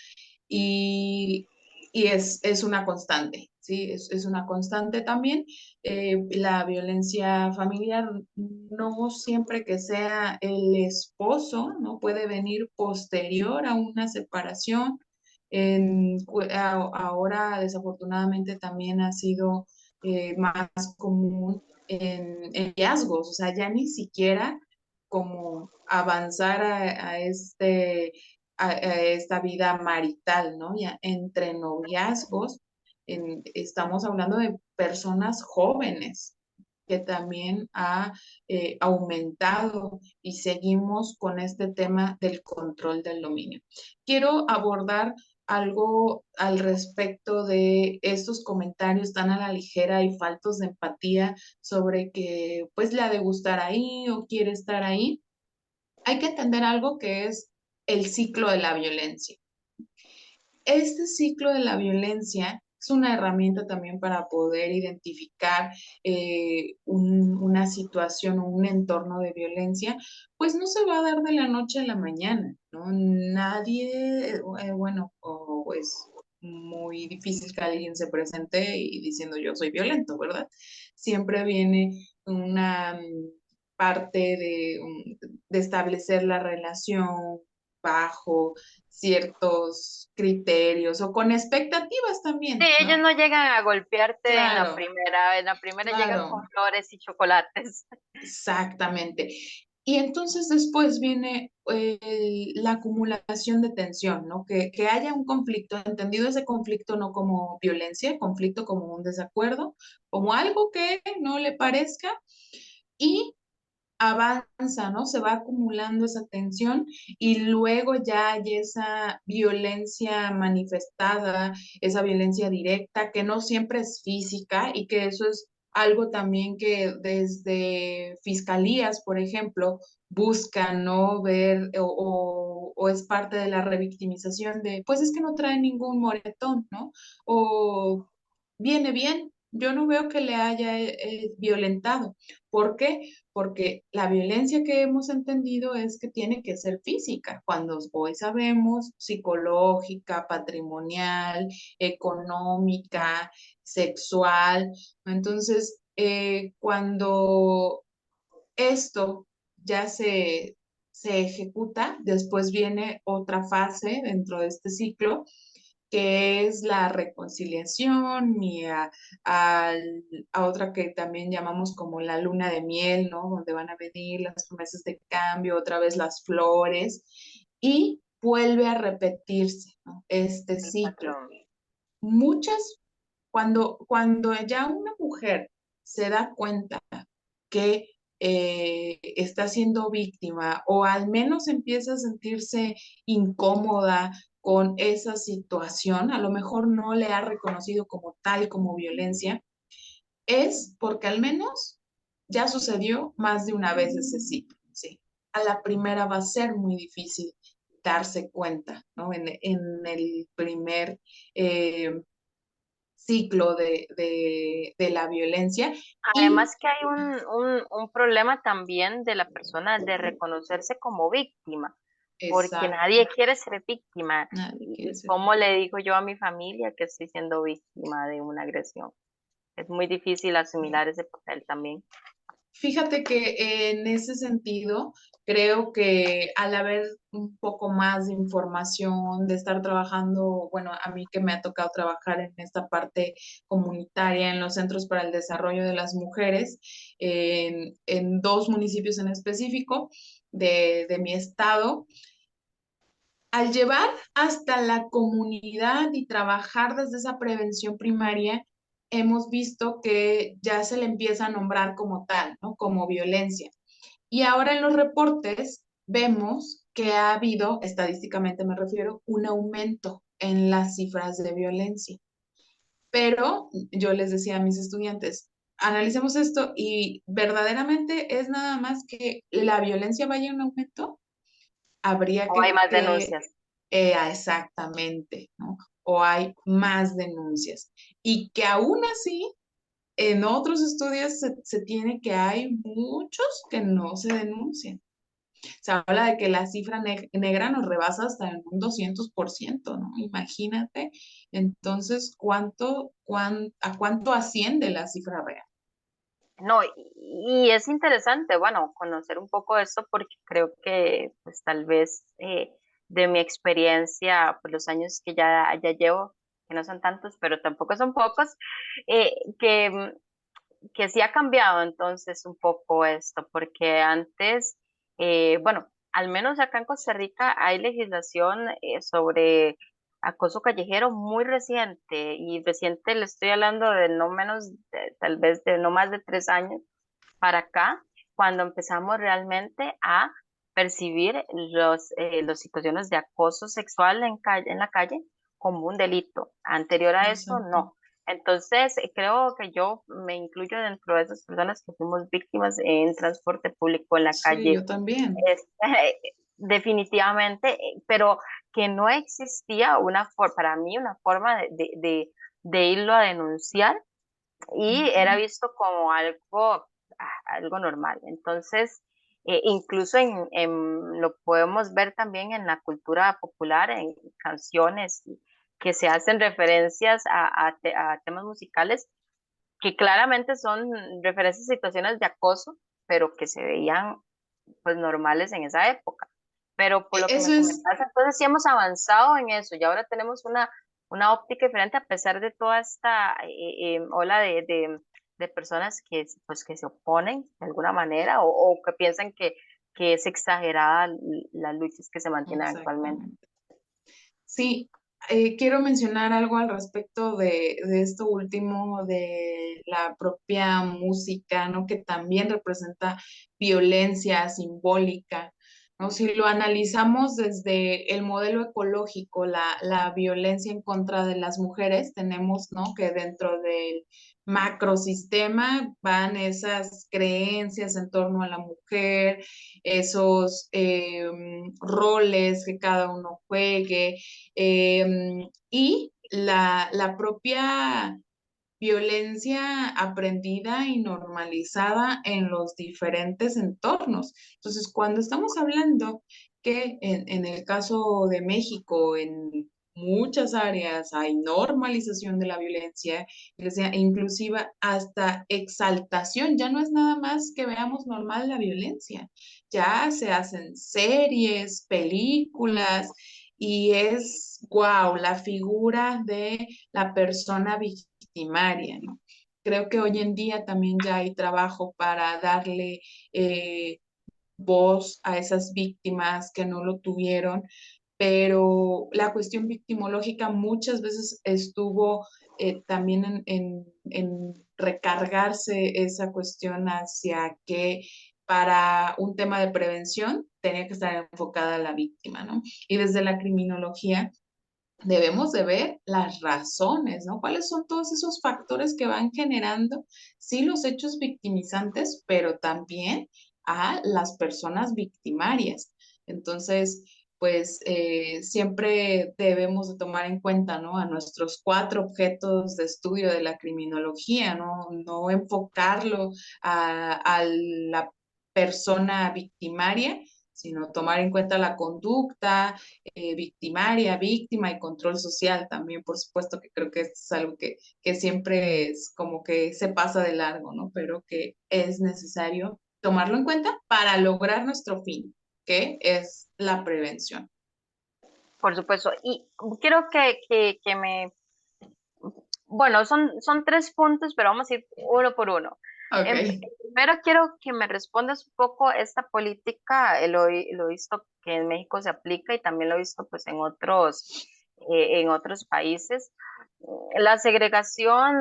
y, y es una constante, ¿sí? Es una constante también. La violencia familiar no siempre que sea el esposo, ¿no? Puede venir posterior a una separación. Ahora, desafortunadamente, también ha sido más común en hallazgos, o sea, ya ni siquiera como avanzar a a esta vida marital, ¿no? Ya entre noviazgos, estamos hablando de personas jóvenes que también ha aumentado y seguimos con este tema del control del dominio. Quiero abordar algo al respecto de estos comentarios tan a la ligera y faltos de empatía sobre que pues le ha de gustar ahí o quiere estar ahí. Hay que entender algo que es el ciclo de la violencia. Este ciclo de la violencia es una herramienta también para poder identificar una situación o un entorno de violencia, pues no se va a dar de la noche a la mañana, ¿no? Nadie, bueno, o es muy difícil que alguien se presente y diciendo yo soy violento, ¿verdad? Siempre viene una parte de establecer la relación, bajo ciertos criterios o con expectativas Sí, también, ellos ¿no? no llegan a golpearte Claro, en la primera llegan con claro, flores y chocolates. exactamente. Y entonces después viene la acumulación de tensión, ¿no? Que haya un conflicto, entendido ese conflicto no como violencia, conflicto como un desacuerdo, como algo que no le parezca y avanza, ¿no? Se va acumulando esa tensión y luego ya hay esa violencia manifestada, esa violencia directa, que no siempre es física y que eso es algo también que desde fiscalías, por ejemplo, buscan, ¿no? Ver o es parte de la revictimización de, pues es que no trae ningún moretón, ¿no? O viene bien, yo no veo que le haya violentado. ¿Por qué? Porque la violencia que hemos entendido es que tiene que ser física, cuando hoy sabemos psicológica, patrimonial, económica, sexual. Entonces, cuando esto ya se ejecuta, después viene otra fase dentro de este ciclo que es la reconciliación y a otra que también llamamos como la luna de miel, ¿no? Donde van a venir las promesas de cambio, otra vez las flores, y vuelve a repetirse, ¿no? Este El ciclo. patrón. Muchas, cuando ya una mujer se da cuenta que está siendo víctima o al menos empieza a sentirse incómoda con esa situación, a lo mejor no le ha reconocido como tal, como violencia, es porque al menos ya sucedió más de una vez ese ciclo, ¿sí? A la primera va a ser muy difícil darse cuenta, ¿no? En el primer eh, ciclo de la violencia y Además que hay un problema también de la persona de reconocerse como víctima, porque nadie exacto, quiere ser víctima. nadie quiere Y ser cómo víctima. le digo yo a mi familia que estoy siendo víctima de una agresión? Es muy difícil asimilar ese papel también. Fíjate que en ese sentido, creo que al haber un poco más de información, de estar trabajando, bueno, a mí que me ha tocado trabajar en esta parte comunitaria, en los centros para el desarrollo de las mujeres, en dos municipios en específico de mi estado, al llevar hasta la comunidad y trabajar desde esa prevención primaria, hemos visto que ya se le empieza a nombrar como tal, ¿no? Como violencia. Y ahora en los reportes vemos que ha habido, estadísticamente me refiero, un aumento en las cifras de violencia. Pero yo les decía a mis estudiantes, analicemos esto y verdaderamente es nada más que la violencia vaya en aumento, habría O hay más que denuncias. exactamente, ¿no? O hay más denuncias. Y que aún así, en otros estudios se tiene que hay muchos que no se denuncian. Se habla de que la cifra negra nos rebasa hasta en un 200%, ¿no? Imagínate, entonces, ¿a cuánto asciende la cifra real? No, y es interesante, bueno, conocer un poco esto porque creo que pues tal vez de mi experiencia, por los años que ya llevo, que no son tantos, pero tampoco son pocos, eh, que, que sí ha cambiado entonces un poco esto, porque antes, bueno, al menos acá en Costa Rica hay legislación sobre acoso callejero muy reciente, y reciente le estoy hablando de no menos, tal vez de no más de 3 años para acá, cuando empezamos realmente a percibir las situaciones de acoso sexual en la calle como un delito. Anterior a eso, Exacto. no. Entonces, creo que yo me incluyo dentro de esas personas que fuimos víctimas en transporte público, en la Sí, calle, yo también. es- definitivamente, pero que no existía para mí una forma de irlo a denunciar, y era Ujú. visto como algo normal. Entonces, incluso lo podemos ver también en la cultura popular, en canciones que se hacen referencias a temas musicales que claramente son referencias a situaciones de acoso, pero que se veían pues normales en esa época. pero por lo que me Eso es comentas, entonces sí hemos avanzado en eso y ahora tenemos una óptica diferente a pesar de toda esta ola de personas que, pues, que se oponen de alguna manera o que piensan que es exagerada las luchas que se mantienen actualmente. exactamente. Sí, quiero mencionar algo al respecto de esto último, de la propia música, ¿no? Que también representa violencia simbólica, ¿no? Si lo analizamos desde el modelo ecológico, la violencia en contra de las mujeres, tenemos, ¿no? Que dentro del macrosistema van esas creencias en torno a la mujer, esos roles que cada uno juegue, y la propia violencia aprendida y normalizada en los diferentes entornos. Entonces, cuando estamos hablando que en el caso de México, en muchas áreas hay normalización de la violencia, inclusive hasta exaltación, ya no es nada más que veamos normal la violencia, ya se hacen series, películas, y es, wow, la figura de la persona victimaria, ¿no? Creo que hoy en día también ya hay trabajo para darle eh, voz a esas víctimas que no lo tuvieron, pero la cuestión victimológica muchas veces estuvo también en recargarse esa cuestión hacia que para un tema de prevención tenía que estar enfocada la víctima, ¿no? Y desde la criminología debemos de ver las razones, ¿no? ¿Cuáles son todos esos factores que van generando, sí, los hechos victimizantes, pero también a las personas victimarias? Entonces, pues siempre debemos de tomar en cuenta, ¿no? A nuestros cuatro objetos de estudio de la criminología, ¿no? No enfocarlo a la persona victimaria, sino tomar en cuenta la conducta, victimaria, víctima y control social también, por supuesto, que creo que es algo que siempre es como que se pasa de largo, ¿no? Pero que es necesario tomarlo en cuenta para lograr nuestro fin, que es la prevención. Por supuesto. Y quiero que me, bueno, son tres puntos, pero vamos a ir uno por uno. Ok. Primero quiero que me respondas un poco esta política, lo he visto que en México se aplica y también lo he visto pues en otros países. La segregación,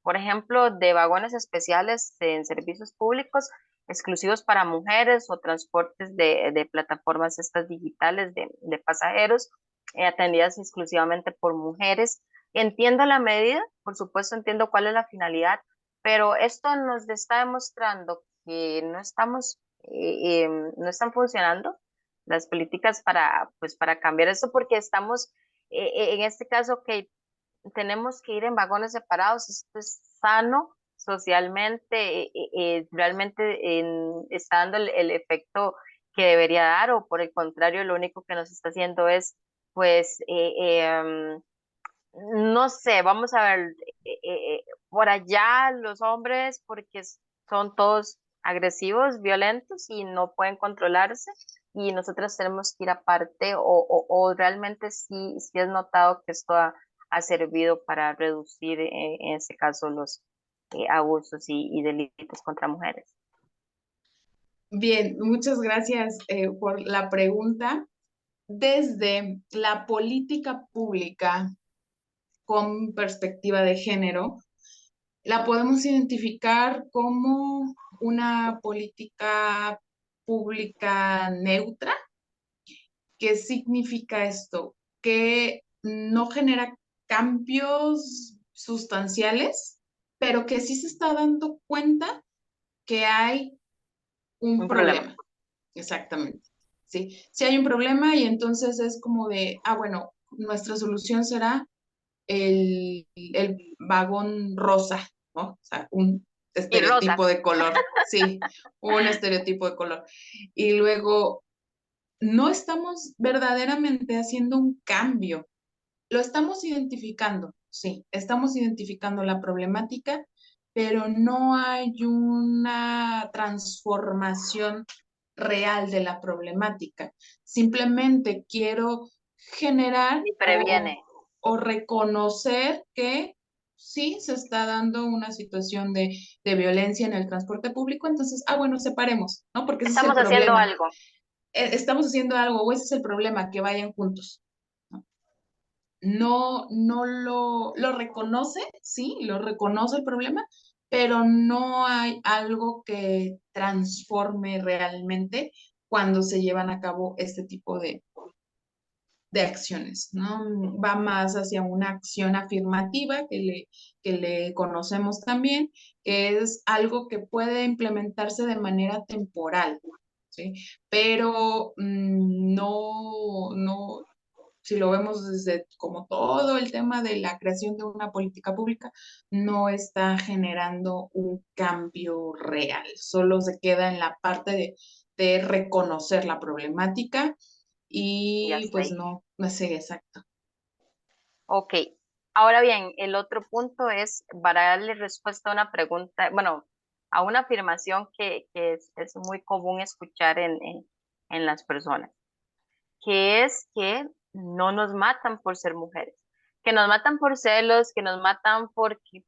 por ejemplo, de vagones especiales en servicios públicos exclusivos para mujeres o transportes de plataformas estas digitales de pasajeros atendidas exclusivamente por mujeres. Entiendo la medida, por supuesto entiendo cuál es la finalidad, pero esto nos está demostrando que no están funcionando las políticas para, pues, para cambiar esto porque estamos, en este caso, que tenemos que ir en vagones separados, esto es sano socialmente, realmente está dando el efecto que debería dar o por el contrario, lo único que nos está haciendo es, pues, no sé, vamos a ver, por allá los hombres, porque son todos agresivos, violentos y no pueden controlarse, y nosotros tenemos que ir aparte, o realmente sí has notado que esto ha servido para reducir, en este caso, los abusos y delitos contra mujeres. Bien, muchas gracias por la pregunta. Desde la política pública con perspectiva de género, la podemos identificar como una política pública neutra. ¿Qué significa esto? Que no genera cambios sustanciales, pero que sí se está dando cuenta que hay un Un problema. problema. Exactamente. Sí, sí hay un problema y entonces es como de, bueno, nuestra solución será el vagón rosa, ¿no? O sea, un Y rosa. estereotipo de color, sí, un estereotipo de color. Y luego, no estamos verdaderamente haciendo un cambio, lo estamos identificando, sí, estamos identificando la problemática, pero no hay una transformación real de la problemática. Simplemente quiero generar Y previene. o reconocer que sí se está dando una situación de violencia en el transporte público, entonces, bueno, separemos, ¿no? Porque ese es el Estamos haciendo problema. algo. Estamos haciendo algo, o ese es el problema, que vayan juntos. ¿No? No lo reconoce, sí, lo reconoce el problema, pero no hay algo que transforme realmente cuando se llevan a cabo este tipo de acciones, ¿no? Va más hacia una acción afirmativa que le conocemos también, que es algo que puede implementarse de manera temporal, ¿sí? Pero no, si lo vemos desde como todo el tema de la creación de una política pública, no está generando un cambio real, solo se queda en la parte de reconocer la problemática Y y hasta pues ahí. no sé exacto. Ok. Ahora bien, el otro punto es para darle respuesta a una pregunta, bueno, a una afirmación que es muy común escuchar en las personas, que es que no nos matan por ser mujeres, que nos matan por celos, que nos matan porque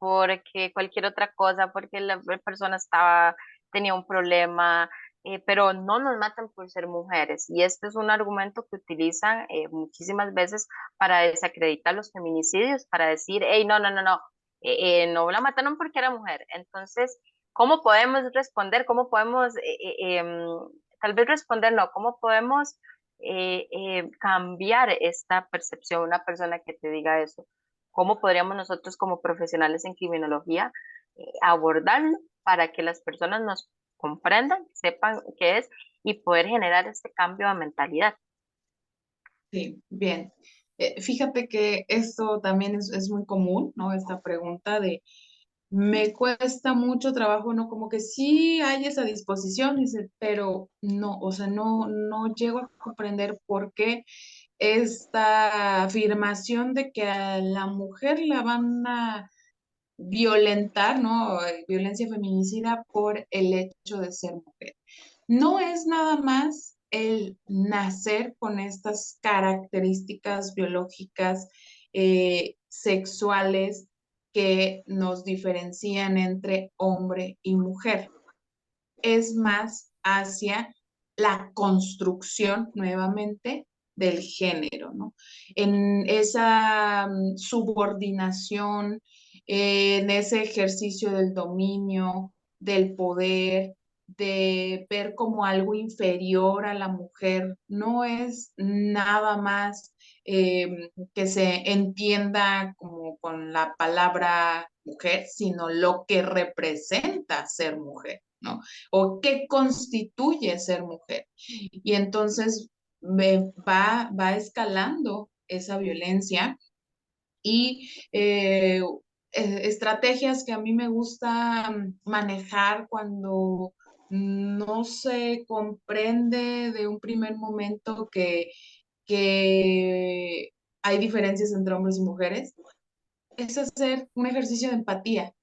cualquier otra cosa, porque la persona tenía un problema, pero no nos matan por ser mujeres. Y este es un argumento que utilizan muchísimas veces para desacreditar los feminicidios, para decir, hey, no, no, no, no, no la mataron porque era mujer. Entonces, ¿cómo podemos responder? ¿Cómo podemos, tal vez responder, no, cómo podemos cambiar esta percepción, una persona que te diga eso? ¿Cómo podríamos nosotros como profesionales en criminología abordarlo para que las personas nos comprendan, sepan qué es y poder generar este cambio de mentalidad? Sí, bien. Fíjate que esto también es muy común, ¿no? Esta pregunta de, me cuesta mucho trabajo, ¿no? Como que sí hay esa disposición, dice, pero no, o sea, no llego a comprender por qué esta afirmación de que a la mujer la van a violentar, ¿no? Violencia feminicida por el hecho de ser mujer. No es nada más el nacer con estas características biológicas, sexuales, que nos diferencian entre hombre y mujer. Es más hacia la construcción nuevamente del género, ¿no? En esa subordinación, en ese ejercicio del dominio, del poder, de ver como algo inferior a la mujer, no es nada más que se entienda como con la palabra mujer, sino lo que representa ser mujer, ¿no? O qué constituye ser mujer. Y entonces va escalando esa violencia y estrategias que a mí me gusta manejar cuando no se comprende de un primer momento que hay diferencias entre hombres y mujeres, es hacer un ejercicio de empatía,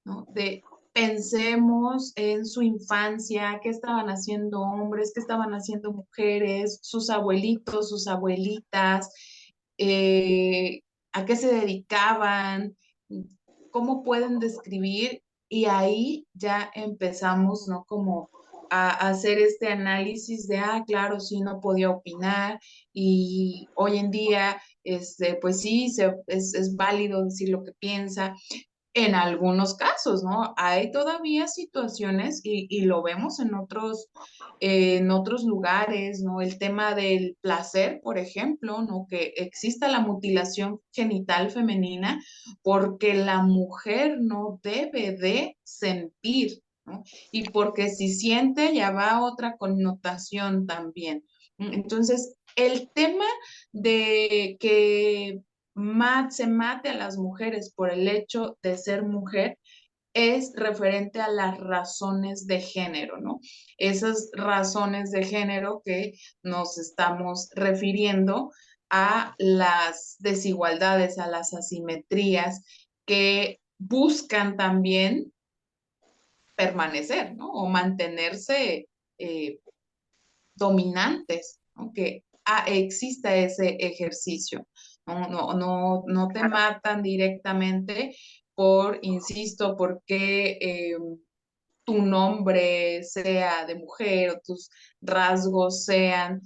¿no? De pensemos en su infancia, qué estaban haciendo hombres, qué estaban haciendo mujeres, sus abuelitos, sus abuelitas, eh, a qué se dedicaban, cómo pueden describir, y ahí ya empezamos, ¿no? Como a hacer este análisis de, claro, sí, no podía opinar, y hoy en día, pues sí, es válido decir lo que piensa, en algunos casos, ¿no? Hay todavía situaciones y lo vemos en otros lugares, ¿no? El tema del placer, por ejemplo, ¿no? Que exista la mutilación genital femenina porque la mujer no debe de sentir, ¿no? Y porque si siente ya va otra connotación también. Entonces, el tema de que se mate a las mujeres por el hecho de ser mujer es referente a las razones de género, ¿no? Esas razones de género que nos estamos refiriendo a las desigualdades, a las asimetrías que buscan también permanecer, ¿no? O mantenerse dominantes, ¿no? Que exista ese ejercicio. No te claro, matan directamente por, insisto, porque tu nombre sea de mujer o tus rasgos sean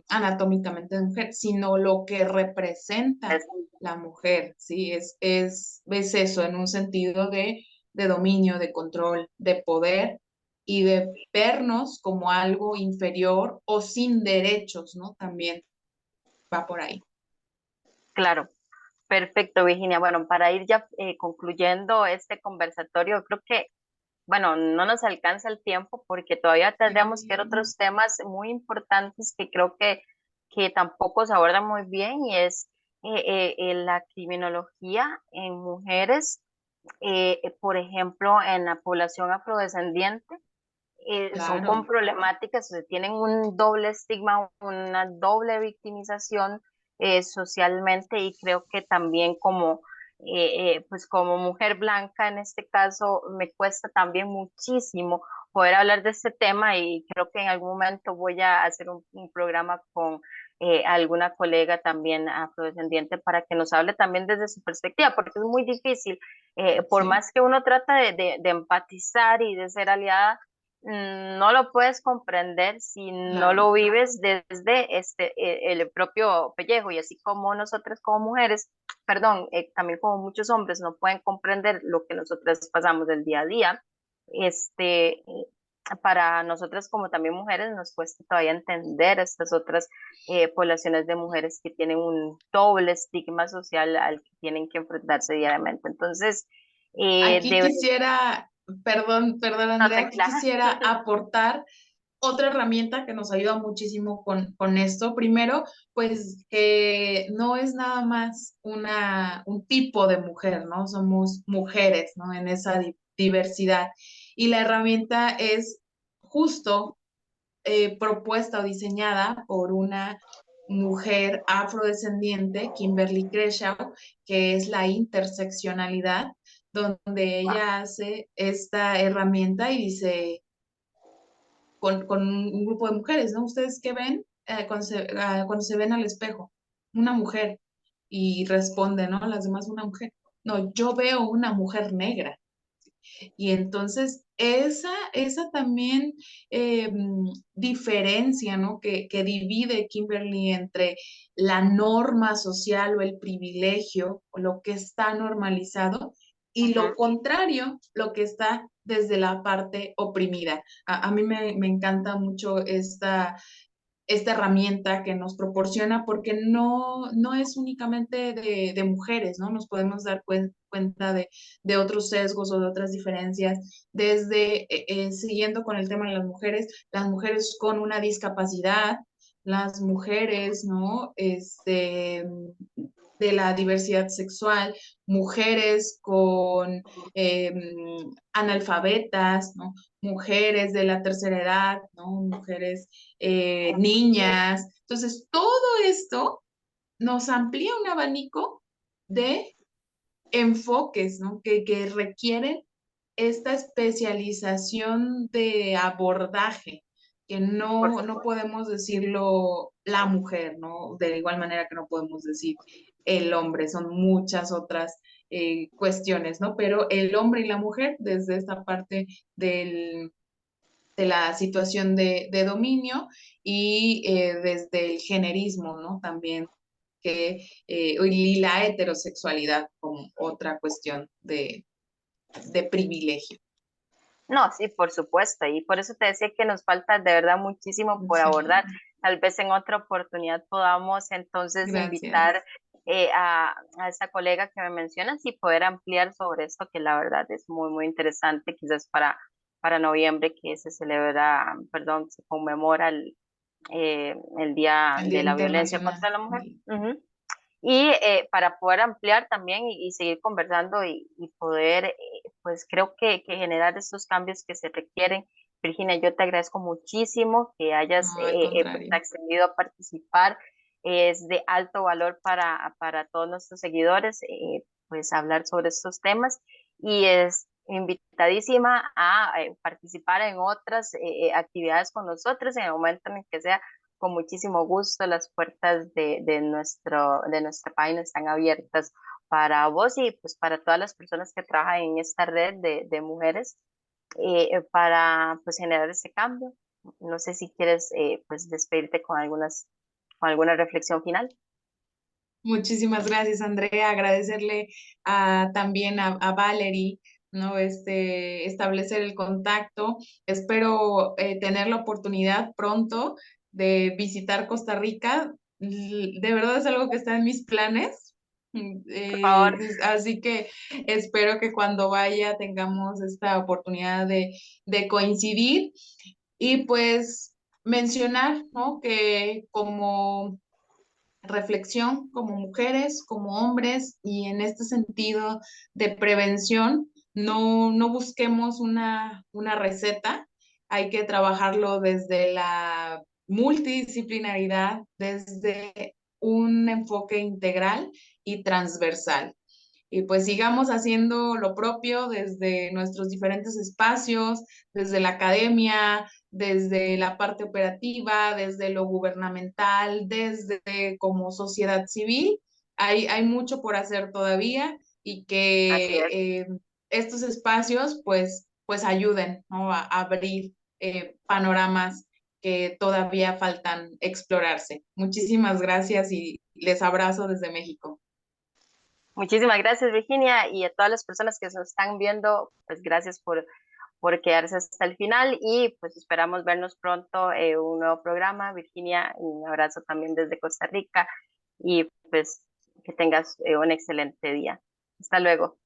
anatómicamente de mujer, sino lo que representa es la mujer, ¿sí? Es eso, en un sentido de dominio, de control, de poder y de vernos como algo inferior o sin derechos, ¿no? También va por ahí. claro. Perfecto, Virginia. Bueno, para ir ya concluyendo este conversatorio, creo que, bueno, no nos alcanza el tiempo porque todavía tendríamos que ver Sí, otros temas muy importantes que creo que tampoco se abordan muy bien y es la criminología en mujeres, por ejemplo, en la población afrodescendiente. Son claro. con problemáticas, o sea, tienen un doble estigma, una doble victimización socialmente y creo que también como, pues como mujer blanca en este caso me cuesta también muchísimo poder hablar de este tema y creo que en algún momento voy a hacer un programa con alguna colega también afrodescendiente para que nos hable también desde su perspectiva, porque es muy difícil, por Sí, más que uno trata de empatizar y de ser aliada, no lo puedes comprender si no claro. lo vives desde el propio pellejo y así como nosotras como mujeres, perdón, también como muchos hombres no pueden comprender lo que nosotras pasamos del día a día, para nosotras como también mujeres nos cuesta todavía entender estas otras poblaciones de mujeres que tienen un doble estigma social al que tienen que enfrentarse diariamente. Entonces, Aquí de quisiera, perdón no, Andrea, aquí tranquila. quisiera aportar otra herramienta que nos ayuda muchísimo con esto. Primero, pues que no es nada más un tipo de mujer, ¿no? Somos mujeres, ¿no? En esa diversidad. Y la herramienta es justo propuesta o diseñada por una mujer afrodescendiente, Kimberly Crenshaw, que es la interseccionalidad, donde ella hace esta herramienta y dice, con un grupo de mujeres, ¿no? ¿Ustedes qué ven cuando se ven al espejo? Una mujer. Y responde, ¿no? Las demás, una mujer. No, yo veo una mujer negra. Y entonces esa también diferencia, ¿no? Que divide Kimberly entre la norma social o el privilegio, o lo que está normalizado, y lo Ujú. contrario, lo que está desde la parte oprimida. A mí me encanta mucho esta herramienta que nos proporciona porque no es únicamente de mujeres, ¿no? Nos podemos dar cuenta de otros sesgos o de otras diferencias, desde, siguiendo con el tema de las mujeres con una discapacidad, las mujeres, ¿no? De la diversidad sexual, mujeres con eh, analfabetas, ¿no? Mujeres de la tercera edad, ¿no? Mujeres niñas. Entonces, todo esto nos amplía un abanico de enfoques, ¿no? Que requieren esta especialización de abordaje, que Por no supuesto. podemos decirlo la mujer, ¿no? De igual manera que no podemos decir el hombre, son muchas otras cuestiones, ¿no? Pero el hombre y la mujer, desde esta parte de la situación de dominio y desde el generismo, ¿no? También y la heterosexualidad como otra cuestión de privilegio. No, sí, por supuesto, y por eso te decía que nos falta de verdad muchísimo por Sí, abordar. Tal vez en otra oportunidad podamos entonces invitar gracias. a esta colega que me mencionas y poder ampliar sobre esto, que la verdad es muy, muy interesante, quizás para noviembre que se celebra, perdón, se conmemora el Día El Día de la Violencia Internacional. contra la Mujer. Ujú. Y para poder ampliar también y seguir conversando y poder, pues creo que generar estos cambios que se requieren. Virginia, yo te agradezco muchísimo que hayas No, al pues, contrario. accedido a participar. Es de alto valor para todos nuestros seguidores, pues hablar sobre estos temas. Y invitadísima a participar en otras actividades con nosotros en el momento en el que sea. Con muchísimo gusto, las puertas de nuestra página están abiertas para vos y pues para todas las personas que trabajan en esta red de mujeres para pues generar ese cambio. No sé si quieres pues despedirte con con alguna reflexión final. Muchísimas gracias, Andrea. Agradecerle también a Valerie, ¿no? Establecer el contacto. Espero tener la oportunidad pronto de visitar Costa Rica. De verdad es algo que está en mis planes. Por favor. Así que espero que cuando vaya tengamos esta oportunidad de coincidir y pues mencionar, ¿no? Que como reflexión como mujeres, como hombres y en este sentido de prevención, no busquemos una receta, hay que trabajarlo desde la multidisciplinaridad, desde un enfoque integral y transversal. Y pues sigamos haciendo lo propio desde nuestros diferentes espacios, desde la academia, desde la parte operativa, desde lo gubernamental, desde como sociedad civil. Hay mucho por hacer todavía y Así que es. estos espacios pues ayuden, ¿no? A abrir panoramas que todavía faltan explorarse. Muchísimas gracias y les abrazo desde México. Muchísimas gracias, Virginia, y a todas las personas que nos están viendo, pues gracias por quedarse hasta el final y pues esperamos vernos pronto en un nuevo programa. Virginia, un abrazo también desde Costa Rica y pues que tengas un excelente día. Hasta luego.